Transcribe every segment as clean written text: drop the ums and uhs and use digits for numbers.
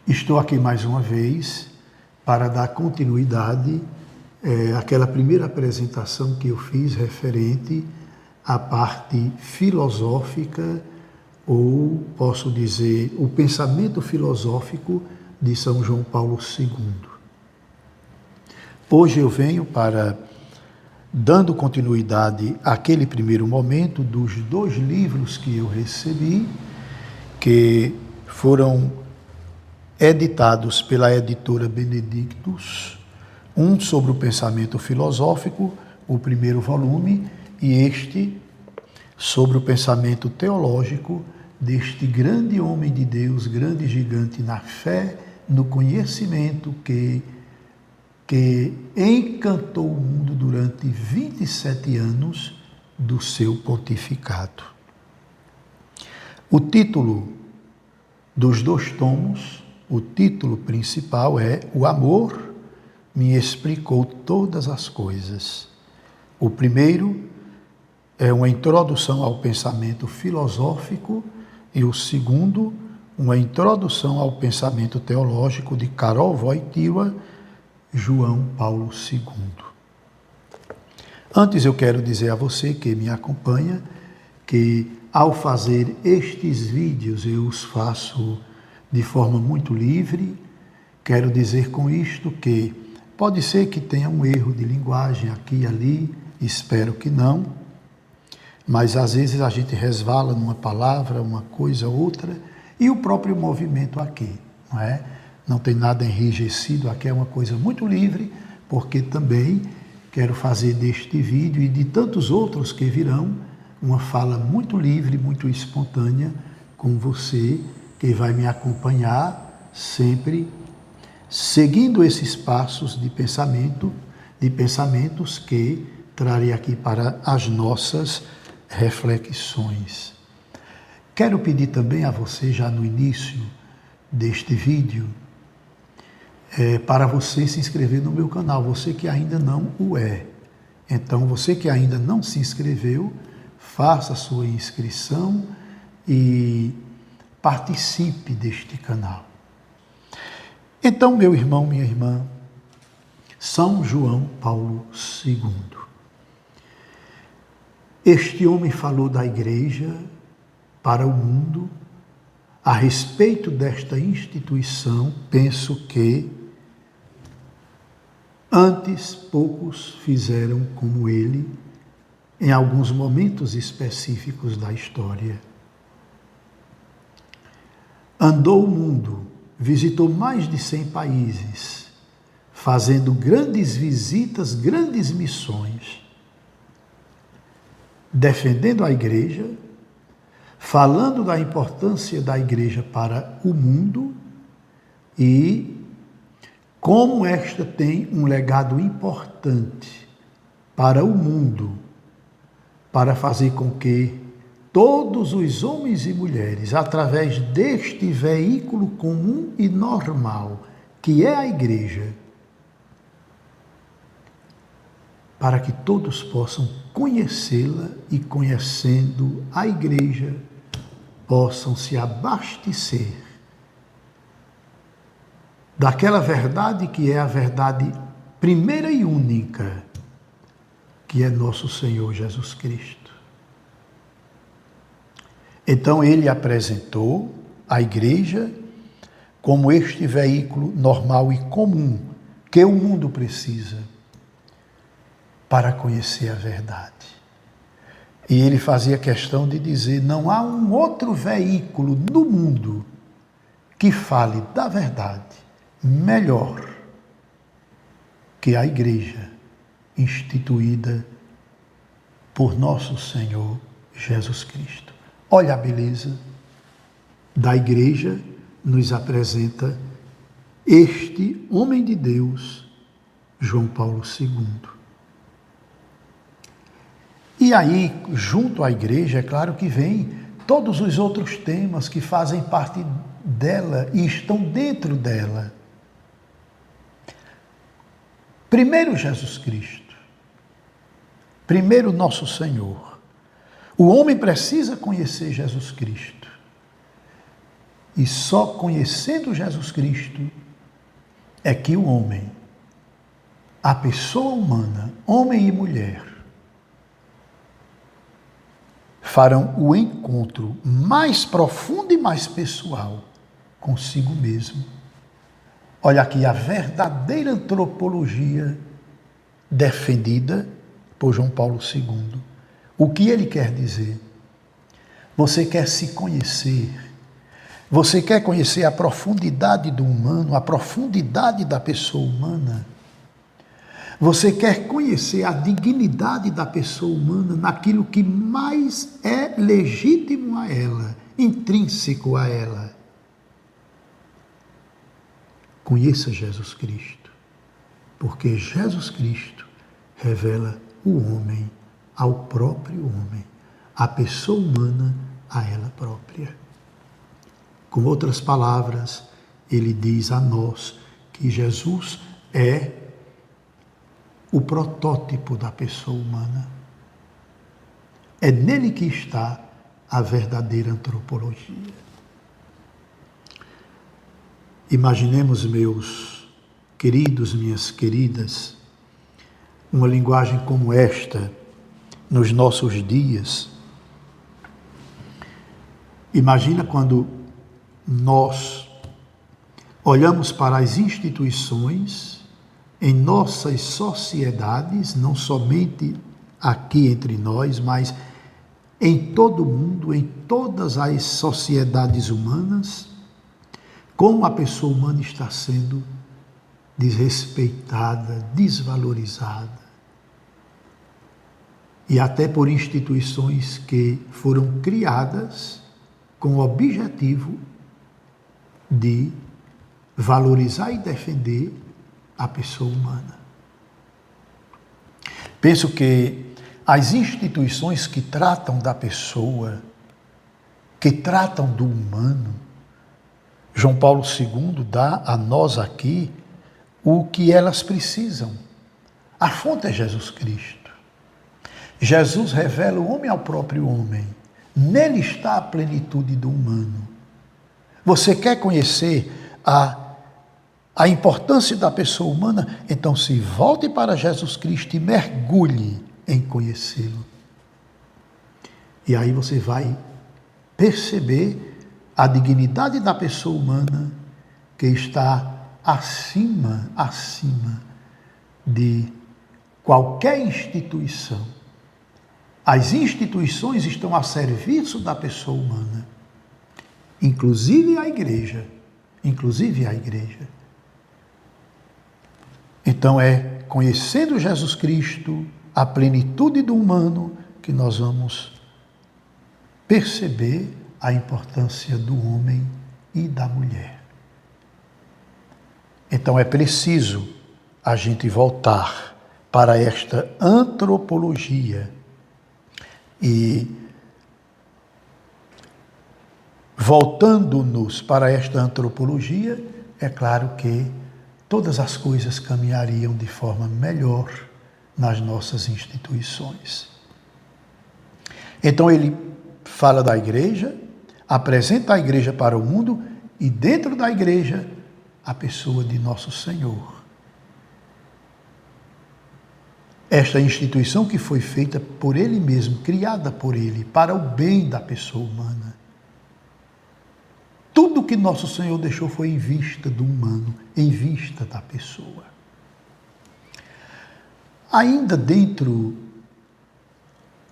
Estou aqui mais uma vez para dar continuidade àquela primeira apresentação que eu fiz referente à parte filosófica, ou posso dizer, o pensamento filosófico de São João Paulo II. Hoje eu venho para, dando continuidade àquele primeiro momento dos 2 livros que eu recebi, que foram editados pela editora Benedictus, um sobre o pensamento filosófico, o primeiro volume, e este sobre o pensamento teológico deste grande homem de Deus, grande gigante na fé, no conhecimento, que encantou o mundo durante 27 anos do seu pontificado. O título dos 2 tomos, o título principal é O Amor me explicou todas as coisas. O primeiro é uma introdução ao pensamento filosófico e o segundo, uma introdução ao pensamento teológico de Karol Wojtyła, João Paulo II. Antes eu quero dizer a você que me acompanha que ao fazer estes vídeos eu os faço de forma muito livre. Quero dizer com isto que pode ser que tenha um erro de linguagem aqui e ali, espero que não, mas às vezes a gente resvala numa palavra, uma coisa, outra, e o próprio movimento aqui, não é? Não tem nada enrijecido, aqui é uma coisa muito livre, porque também quero fazer deste vídeo e de tantos outros que virão, uma fala muito livre, muito espontânea com você, que vai me acompanhar sempre, seguindo esses passos de pensamento, de pensamentos que trarei aqui para as nossas reflexões. Quero pedir também a você, já no início deste vídeo, para você se inscrever no meu canal, você que ainda não o é. Então, você que ainda não se inscreveu, faça a sua inscrição e participe deste canal. Então, meu irmão, minha irmã, São João Paulo II. Este homem falou da igreja para o mundo. A respeito desta instituição, penso que antes poucos fizeram como ele em alguns momentos específicos da história. Andou o mundo, visitou mais de 100 países, fazendo grandes visitas, grandes missões, defendendo a igreja, falando da importância da igreja para o mundo e como esta tem um legado importante para o mundo, para fazer com que todos os homens e mulheres, através deste veículo comum e normal, que é a igreja, para que todos possam conhecê-la e, conhecendo a igreja, possam se abastecer daquela verdade que é a verdade primeira e única, que é nosso Senhor Jesus Cristo. Então ele apresentou a igreja como este veículo normal e comum que o mundo precisa para conhecer a verdade. E ele fazia questão de dizer, não há um outro veículo no mundo que fale da verdade melhor que a igreja instituída por nosso Senhor Jesus Cristo. Olha a beleza da igreja, nos apresenta este homem de Deus, João Paulo II. E aí, junto à igreja, é claro que vem todos os outros temas que fazem parte dela e estão dentro dela. Primeiro Jesus Cristo, primeiro nosso Senhor. O homem precisa conhecer Jesus Cristo. E só conhecendo Jesus Cristo é que o homem, a pessoa humana, homem e mulher, farão o encontro mais profundo e mais pessoal consigo mesmo. Olha aqui a verdadeira antropologia defendida por João Paulo II. O que ele quer dizer? Você quer se conhecer, você quer conhecer a profundidade do humano, a profundidade da pessoa humana. Você quer conhecer a dignidade da pessoa humana naquilo que mais é legítimo a ela, intrínseco a ela. Conheça Jesus Cristo, porque Jesus Cristo revela o homem ao próprio homem, a pessoa humana a ela própria. Com outras palavras, ele diz a nós que Jesus é o protótipo da pessoa humana. É nele que está a verdadeira antropologia. Imaginemos, meus queridos, minhas queridas, uma linguagem como esta nos nossos dias. Imagina quando nós olhamos para as instituições em nossas sociedades, não somente aqui entre nós, mas em todo o mundo, em todas as sociedades humanas, como a pessoa humana está sendo desrespeitada, desvalorizada. E até por instituições que foram criadas com o objetivo de valorizar e defender a pessoa humana. Penso que as instituições que tratam da pessoa, que tratam do humano, João Paulo II dá a nós aqui o que elas precisam. A fonte é Jesus Cristo. Jesus revela o homem ao próprio homem. Nele está a plenitude do humano. Você quer conhecer a importância da pessoa humana? Então se volte para Jesus Cristo e mergulhe em conhecê-lo. E aí você vai perceber a dignidade da pessoa humana que está acima de qualquer instituição. As instituições estão a serviço da pessoa humana, inclusive a igreja. Então é conhecendo Jesus Cristo, a plenitude do humano, que nós vamos perceber a importância do homem e da mulher. Então é preciso a gente voltar para esta antropologia e, voltando-nos para esta antropologia, é claro que todas as coisas caminhariam de forma melhor nas nossas instituições. Então ele fala da igreja, apresenta a igreja para o mundo e dentro da igreja a pessoa de nosso Senhor. Esta instituição que foi feita por Ele mesmo, criada por Ele, para o bem da pessoa humana. Tudo que nosso Senhor deixou foi em vista do humano, em vista da pessoa. Ainda dentro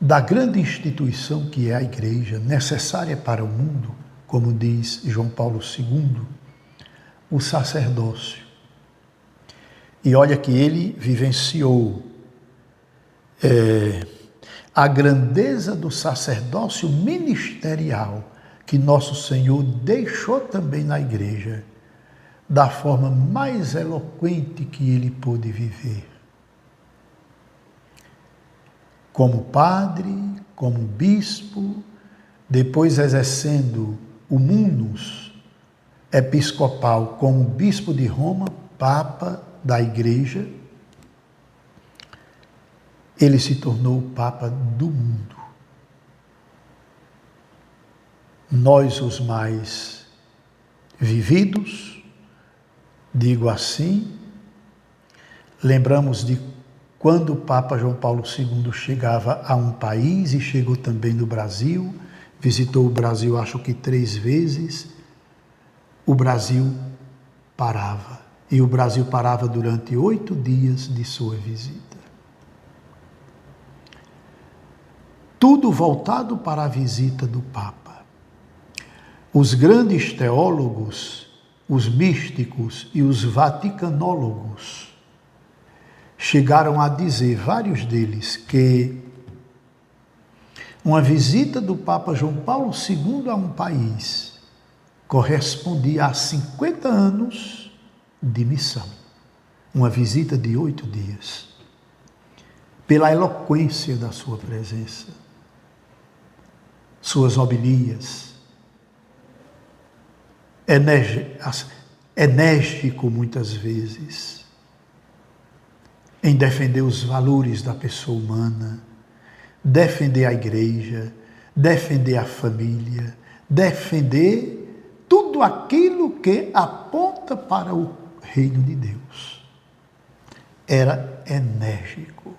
da grande instituição que é a igreja, necessária para o mundo, como diz João Paulo II, o sacerdócio. E olha que ele vivenciou a grandeza do sacerdócio ministerial que nosso Senhor deixou também na igreja, da forma mais eloquente que ele pôde viver. Como padre, como bispo, depois exercendo o munus episcopal como bispo de Roma, papa da igreja, ele se tornou o papa do mundo. Nós, os mais vividos, digo assim, lembramos de quando o Papa João Paulo II chegava a um país e chegou também no Brasil, visitou o Brasil acho que 3 vezes, o Brasil parava. E o Brasil parava durante 8 dias de sua visita. Tudo voltado para a visita do Papa. Os grandes teólogos, os místicos e os vaticanólogos chegaram a dizer, vários deles, que uma visita do Papa João Paulo II a um país correspondia a 50 anos de missão. Uma visita de 8 dias. Pela eloquência da sua presença, suas homilias, enérgico muitas vezes, em defender os valores da pessoa humana, defender a igreja, defender a família, defender tudo aquilo que aponta para o reino de Deus. Era enérgico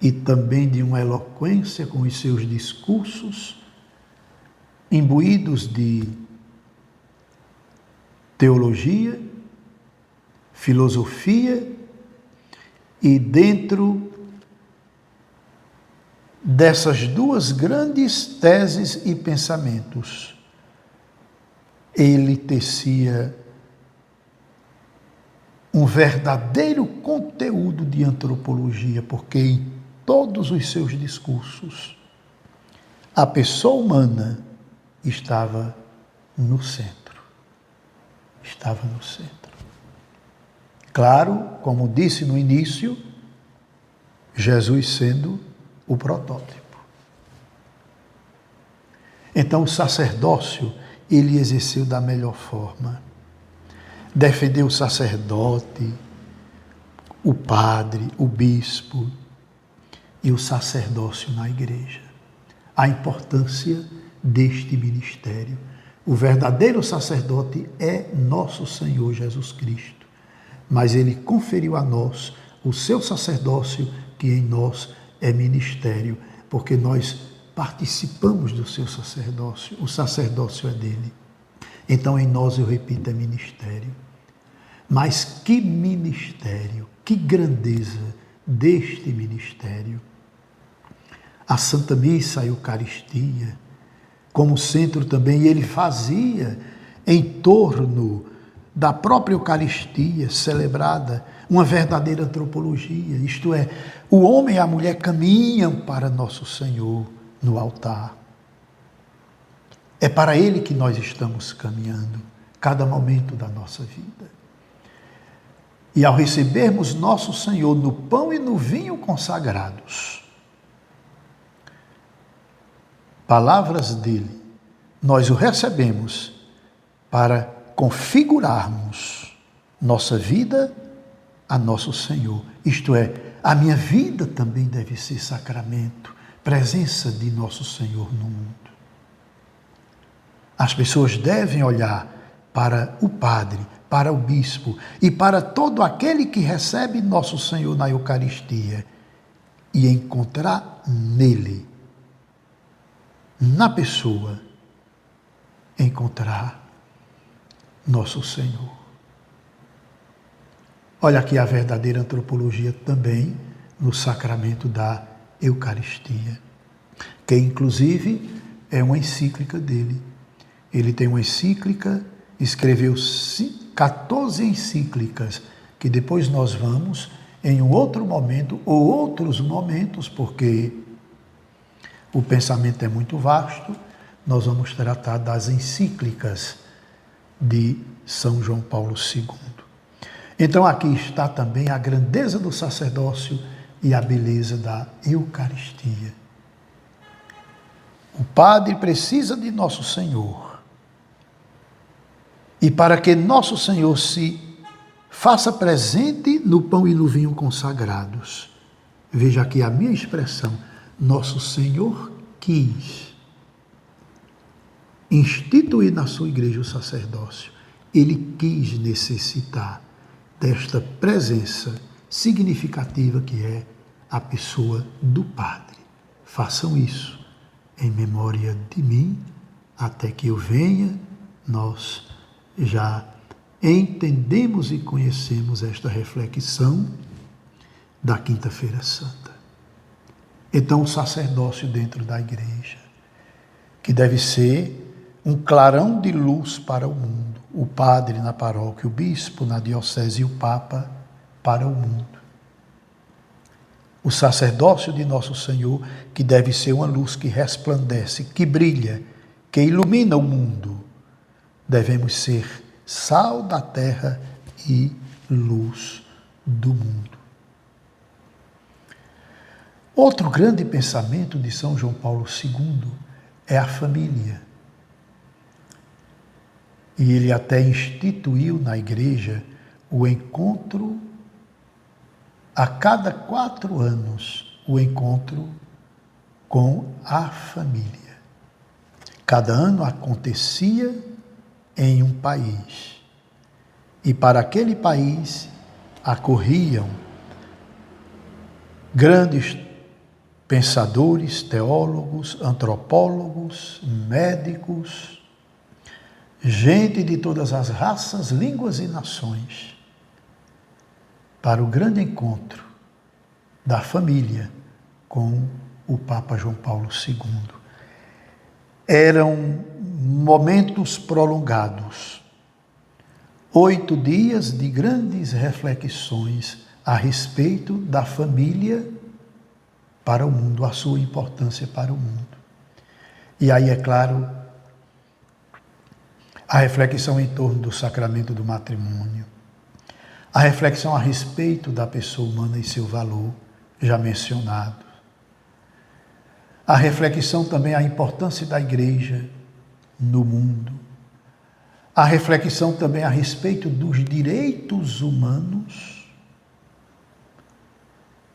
e também de uma eloquência com os seus discursos, imbuídos de teologia, filosofia, e dentro dessas duas grandes teses e pensamentos, ele tecia um verdadeiro conteúdo de antropologia, porque em todos os seus discursos a pessoa humana estava no centro. Estava no centro. Claro, como disse no início, Jesus sendo o protótipo. Então o sacerdócio ele exerceu da melhor forma. Defendeu o sacerdote, o padre, o bispo e o sacerdócio na igreja. A importância deste ministério. O verdadeiro sacerdote é nosso Senhor Jesus Cristo. Mas ele conferiu a nós o seu sacerdócio, que em nós é ministério, porque nós participamos do seu sacerdócio, o sacerdócio é dele. Então em nós, eu repito, é ministério. Mas que ministério, que grandeza deste ministério. A Santa Missa, a Eucaristia, como centro também, ele fazia em torno da própria Eucaristia celebrada, uma verdadeira antropologia, isto é, o homem e a mulher caminham para nosso Senhor no altar. É para Ele que nós estamos caminhando, cada momento da nossa vida. E ao recebermos nosso Senhor no pão e no vinho consagrados, palavras dele, nós o recebemos para configurarmos nossa vida a nosso Senhor. Isto é, a minha vida também deve ser sacramento, presença de nosso Senhor no mundo. As pessoas devem olhar para o padre, para o bispo e para todo aquele que recebe nosso Senhor na Eucaristia e encontrar nele, na pessoa, encontrar nosso Senhor. Olha aqui a verdadeira antropologia também no sacramento da Eucaristia, que inclusive é uma encíclica dele. Ele tem uma encíclica, escreveu 14 encíclicas, que depois nós vamos, em um outro momento, ou outros momentos, porque o pensamento é muito vasto, nós vamos tratar das encíclicas de São João Paulo II. Então aqui está também a grandeza do sacerdócio e a beleza da Eucaristia. O padre precisa de nosso Senhor. E para que nosso Senhor se faça presente no pão e no vinho consagrados, veja aqui a minha expressão, nosso Senhor quis. instituir na sua igreja o sacerdócio, ele quis necessitar desta presença significativa que é a pessoa do padre. Façam isso em memória de mim, até que eu venha. Nós já entendemos e conhecemos esta reflexão da Quinta-feira Santa. Então, o sacerdócio dentro da igreja, que deve ser um clarão de luz para o mundo, o padre na paróquia, o bispo na diocese e o papa para o mundo. O sacerdócio de Nosso Senhor, que deve ser uma luz que resplandece, que brilha, que ilumina o mundo. Devemos ser sal da terra e luz do mundo. Outro grande pensamento de São João Paulo II é a família. E ele até instituiu na igreja o encontro, a cada 4 anos, o encontro com a família. Cada ano acontecia em um país. E para aquele país acorriam grandes pensadores, teólogos, antropólogos, médicos, gente de todas as raças, línguas e nações, para o grande encontro da família com o Papa João Paulo II. Eram momentos prolongados, 8 dias de grandes reflexões a respeito da família para o mundo, a sua importância para o mundo. E aí, é claro, a reflexão em torno do sacramento do matrimônio, a reflexão a respeito da pessoa humana e seu valor, já mencionado. A reflexão também a importância da igreja no mundo. A reflexão também a respeito dos direitos humanos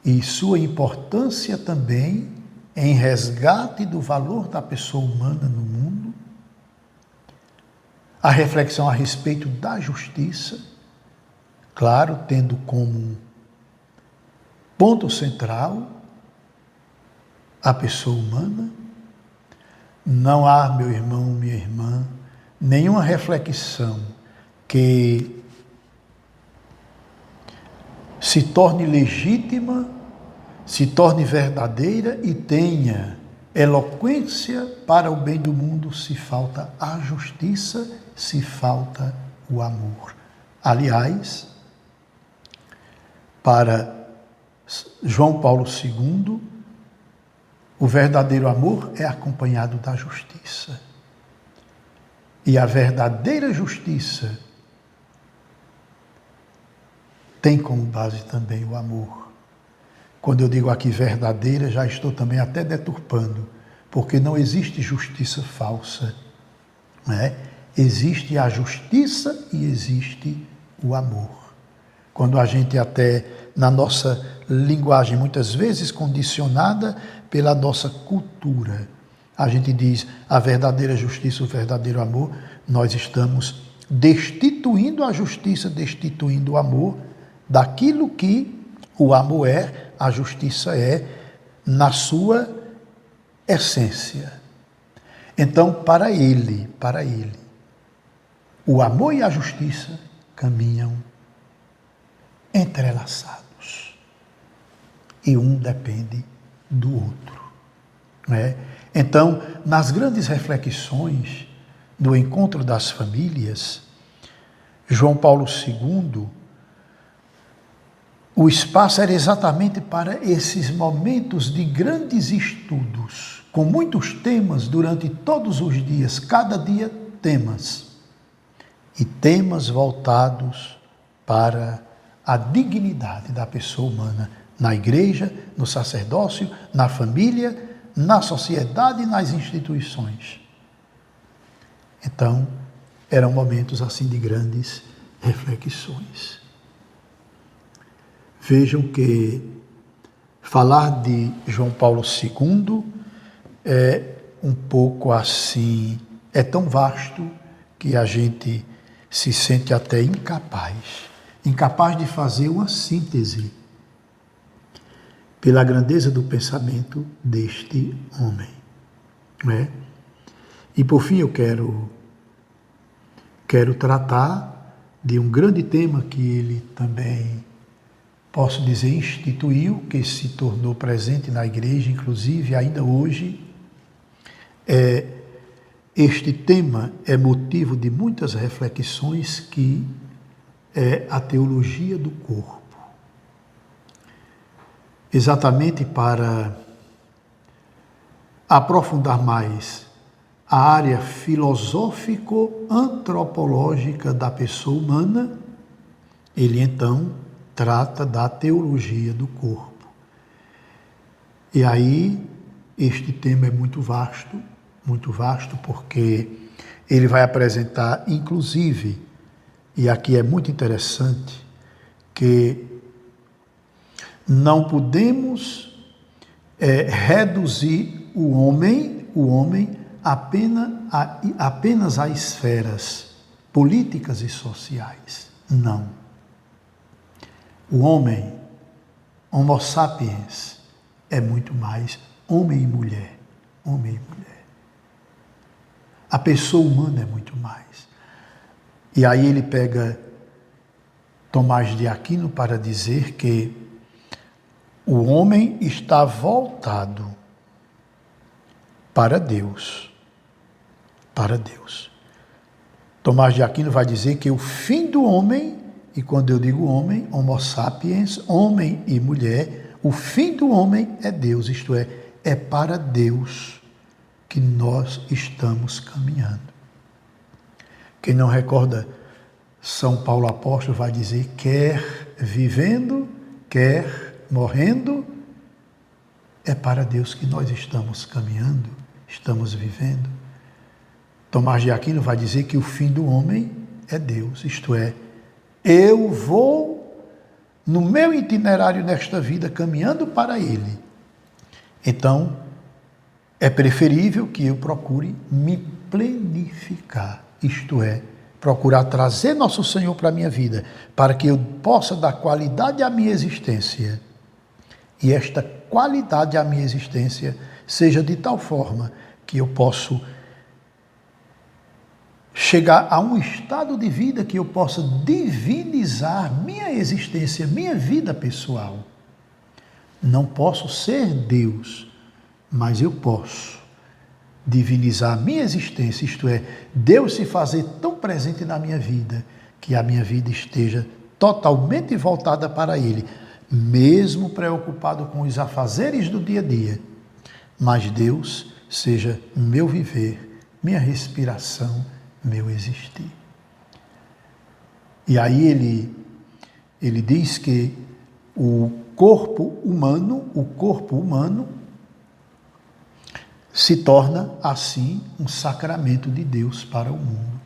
e sua importância também em resgate do valor da pessoa humana no mundo. A reflexão a respeito da justiça, claro, tendo como ponto central a pessoa humana. Não há, meu irmão, minha irmã, nenhuma reflexão que se torne legítima, se torne verdadeira e tenha eloquência para o bem do mundo se falta a justiça, se falta o amor. Aliás, para João Paulo II, o verdadeiro amor é acompanhado da justiça. E a verdadeira justiça tem como base também o amor. Quando eu digo aqui verdadeira, já estou também até deturpando, porque não existe justiça falsa, né? Existe a justiça e existe o amor. Quando a gente até, na nossa linguagem, muitas vezes condicionada pela nossa cultura, a gente diz a verdadeira justiça, o verdadeiro amor, nós estamos destituindo a justiça, destituindo o amor daquilo que o amor é, a justiça é, na sua essência. Então, para ele, o amor e a justiça caminham entrelaçados. E um depende do outro, né? Então, nas grandes reflexões do encontro das famílias, João Paulo II, o espaço era exatamente para esses momentos de grandes estudos, com muitos temas durante todos os dias, cada dia temas, e temas voltados para a dignidade da pessoa humana, na igreja, no sacerdócio, na família, na sociedade e nas instituições. Então, eram momentos assim de grandes reflexões. Vejam que falar de João Paulo II é um pouco assim é tão vasto que a gente se sente até incapaz de fazer uma síntese pela grandeza do pensamento deste homem, não é? E por fim eu quero tratar de um grande tema que ele também, posso dizer, instituiu, que se tornou presente na igreja, inclusive ainda hoje. Este tema é motivo de muitas reflexões, que é a teologia do corpo. Exatamente para aprofundar mais a área filosófico-antropológica da pessoa humana, ele então trata da teologia do corpo. E aí, este tema é muito vasto, porque ele vai apresentar, inclusive, e aqui é muito interessante, que não podemos reduzir o homem apenas a esferas políticas e sociais. Não. O homem, Homo sapiens, é muito mais homem e mulher. A pessoa humana é muito mais. E aí ele pega Tomás de Aquino para dizer que o homem está voltado para Deus. Tomás de Aquino vai dizer que o fim do homem, e quando eu digo homem, Homo sapiens, homem e mulher, o fim do homem é Deus, isto é para Deus que nós estamos caminhando. Quem não recorda, São Paulo apóstolo vai dizer, quer vivendo, quer morrendo, é para Deus que nós estamos caminhando, estamos vivendo. Tomás de Aquino vai dizer que o fim do homem é Deus, isto é, eu vou no meu itinerário nesta vida caminhando para Ele. Então, é preferível que eu procure me planificar, isto é, procurar trazer Nosso Senhor para a minha vida, para que eu possa dar qualidade à minha existência. E esta qualidade à minha existência seja de tal forma que eu possa chegar a um estado de vida que eu possa divinizar minha existência, minha vida pessoal. Não posso ser Deus, mas eu posso divinizar a minha existência, isto é, Deus se fazer tão presente na minha vida, que a minha vida esteja totalmente voltada para Ele, mesmo preocupado com os afazeres do dia a dia, mas Deus seja meu viver, minha respiração, meu existir. E aí ele diz que o corpo humano se torna, assim, um sacramento de Deus para o mundo.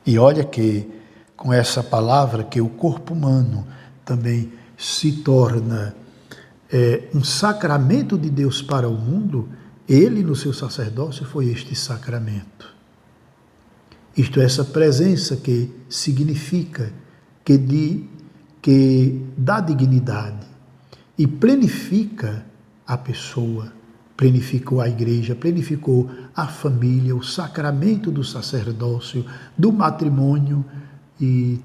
E olha que, com essa palavra, que o corpo humano também se torna um sacramento de Deus para o mundo, ele, no seu sacerdócio, foi este sacramento. Isto é, essa presença que significa, que dá dignidade e planifica a pessoa, planificou a igreja, planificou a família, o sacramento do sacerdócio, do matrimônio e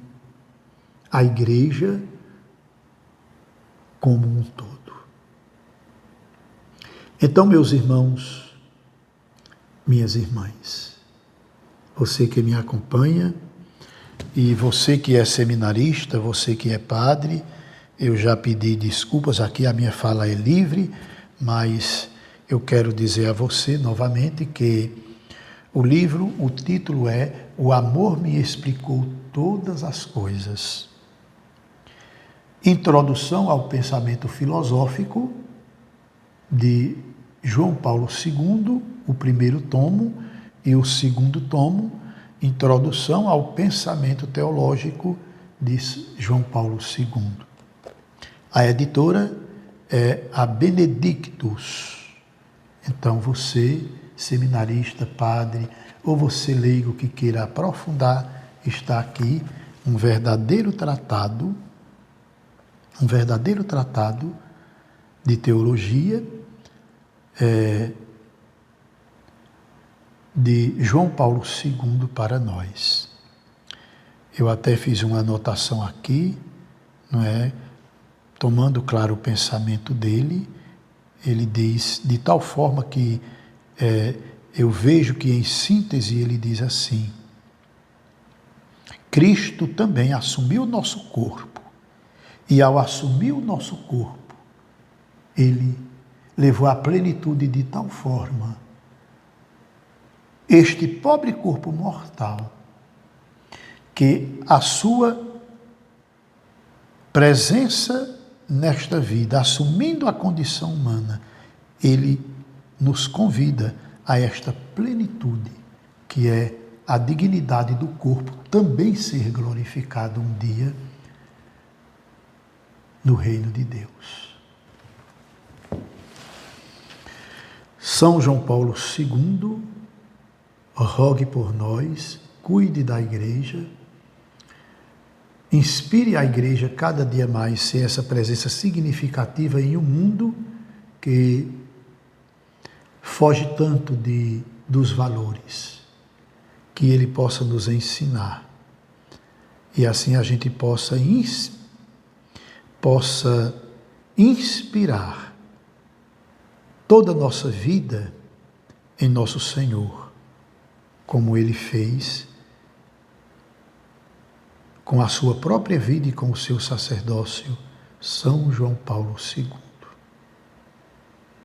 a igreja como um todo. Então, meus irmãos, minhas irmãs, você que me acompanha e você que é seminarista, você que é padre, eu já pedi desculpas, aqui a minha fala é livre, mas eu quero dizer a você novamente que o livro, o título é O Amor Me Explicou Todas as Coisas. Introdução ao pensamento filosófico de João Paulo II, o primeiro tomo, e o segundo tomo, Introdução ao pensamento teológico de João Paulo II. A editora é a Benedictus. Então você, seminarista, padre, ou você leigo que queira aprofundar, está aqui um verdadeiro tratado de teologia de João Paulo II para nós. Eu até fiz uma anotação aqui, não é? Tomando claro o pensamento dele, ele diz de tal forma que eu vejo que em síntese ele diz assim: Cristo também assumiu o nosso corpo, e ao assumir o nosso corpo, ele levou à plenitude de tal forma este pobre corpo mortal, que a sua presença nesta vida, assumindo a condição humana, ele nos convida a esta plenitude, que é a dignidade do corpo também ser glorificado um dia no reino de Deus. São João Paulo II, rogue por nós, cuide da igreja, inspire a igreja cada dia mais ser essa presença significativa em um mundo que foge tanto dos valores, que ele possa nos ensinar e assim a gente possa inspirar toda a nossa vida em nosso Senhor, como ele fez com a sua própria vida e com o seu sacerdócio, São João Paulo II.